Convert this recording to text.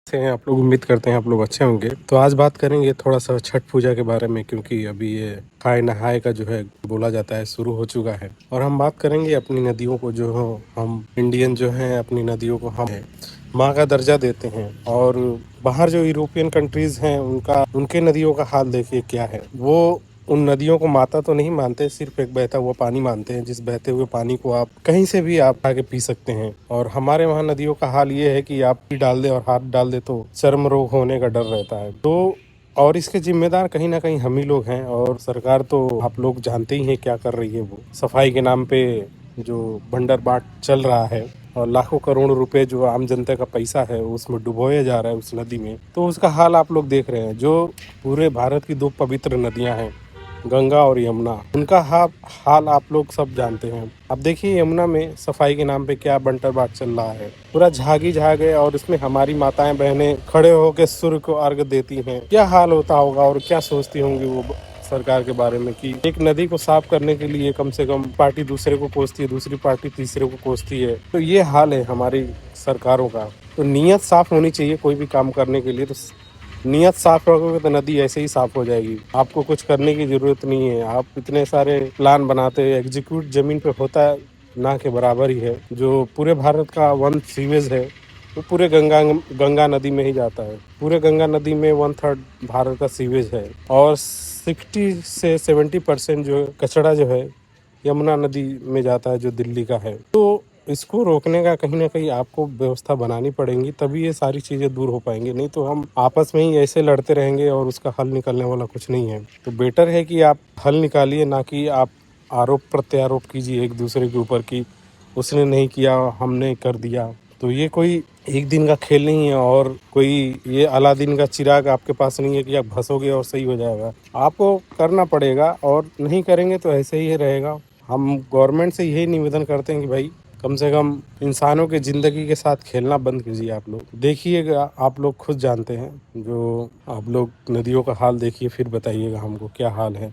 से हैं आप लोग। उम्मीद करते हैं आप लोग अच्छे होंगे। तो आज बात करेंगे थोड़ा सा छठ पूजा के बारे में, क्योंकि अभी ये खाए नहाए का जो है बोला जाता है शुरू हो चुका है। और हम बात करेंगे अपनी नदियों को, जो हो हम इंडियन जो हैं अपनी नदियों को हम माँ का दर्जा देते हैं। और बाहर जो यूरोपियन कंट्रीज हैं उनके नदियों का हाल देखिए क्या है। वो उन नदियों को माता तो नहीं मानते, सिर्फ एक बहता हुआ पानी मानते हैं, जिस बहते हुए पानी को आप कहीं से भी आप आके पी सकते हैं। और हमारे वहाँ नदियों का हाल ये है कि आप पी डाल दे और हाथ डाल दे तो चर्म रोग होने का डर रहता है। तो और इसके जिम्मेदार कहीं ना कहीं हम ही लोग हैं। और सरकार तो आप लोग जानते ही हैं क्या कर रही है। वो सफाई के नाम पे जो बंडर बाट चल रहा है और लाखों करोड़ रुपए जो आम जनता का पैसा है उसमें डुबोया जा रहा है उस नदी में। तो उसका हाल आप लोग देख रहे हैं। जो पूरे भारत की दो पवित्र नदियां हैं, गंगा और यमुना, उनका हाल आप लोग सब जानते हैं। अब देखिए यमुना में सफाई के नाम पे क्या बंटर बाट चल रहा है। पूरा झागी झाग है और इसमें हमारी माताएं बहनें खड़े होकर सूर्य को अर्घ देती हैं। क्या हाल होता होगा और क्या सोचती होंगी वो सरकार के बारे में कि एक नदी को साफ करने के लिए कम से कम पार्टी दूसरे को कोसती है, दूसरी पार्टी तीसरे को कोसती है। तो ये हाल है हमारी सरकारों का। तो नीयत साफ होनी चाहिए कोई भी काम करने के लिए। तो नीयत साफ रखोगे तो नदी ऐसे ही साफ हो जाएगी। आपको कुछ करने की जरूरत नहीं है। आप इतने सारे प्लान बनाते हैं, एग्जीक्यूट जमीन पे होता है ना के बराबर ही है। जो पूरे भारत का वन सीवेज है वो पूरे गंगा नदी में ही जाता है। पूरे गंगा नदी में 1/3 भारत का सीवेज है। और 60 से 70% जो कचरा जो है यमुना नदी में जाता है, जो दिल्ली का है। तो इसको रोकने का कहीं ना कहीं आपको व्यवस्था बनानी पड़ेगी, तभी ये सारी चीज़ें दूर हो पाएंगी। नहीं तो हम आपस में ही ऐसे लड़ते रहेंगे और उसका हल निकलने वाला कुछ नहीं है। तो बेटर है कि आप हल निकालिए, ना कि आप आरोप प्रत्यारोप कीजिए एक दूसरे के ऊपर कि उसने नहीं किया हमने कर दिया। तो ये कोई एक दिन का खेल नहीं है और कोई ये अलादीन का चिराग आपके पास नहीं है कि आप घसोगे और सही हो जाएगा। आपको करना पड़ेगा और नहीं करेंगे तो ऐसे ही रहेगा। हम गवर्नमेंट से यही निवेदन करते हैं कि भाई कम से कम इंसानों के ज़िंदगी के साथ खेलना बंद कीजिए। आप लोग देखिएगा, आप लोग खुद जानते हैं। जो आप लोग नदियों का हाल देखिए, फिर बताइएगा हमको क्या हाल है।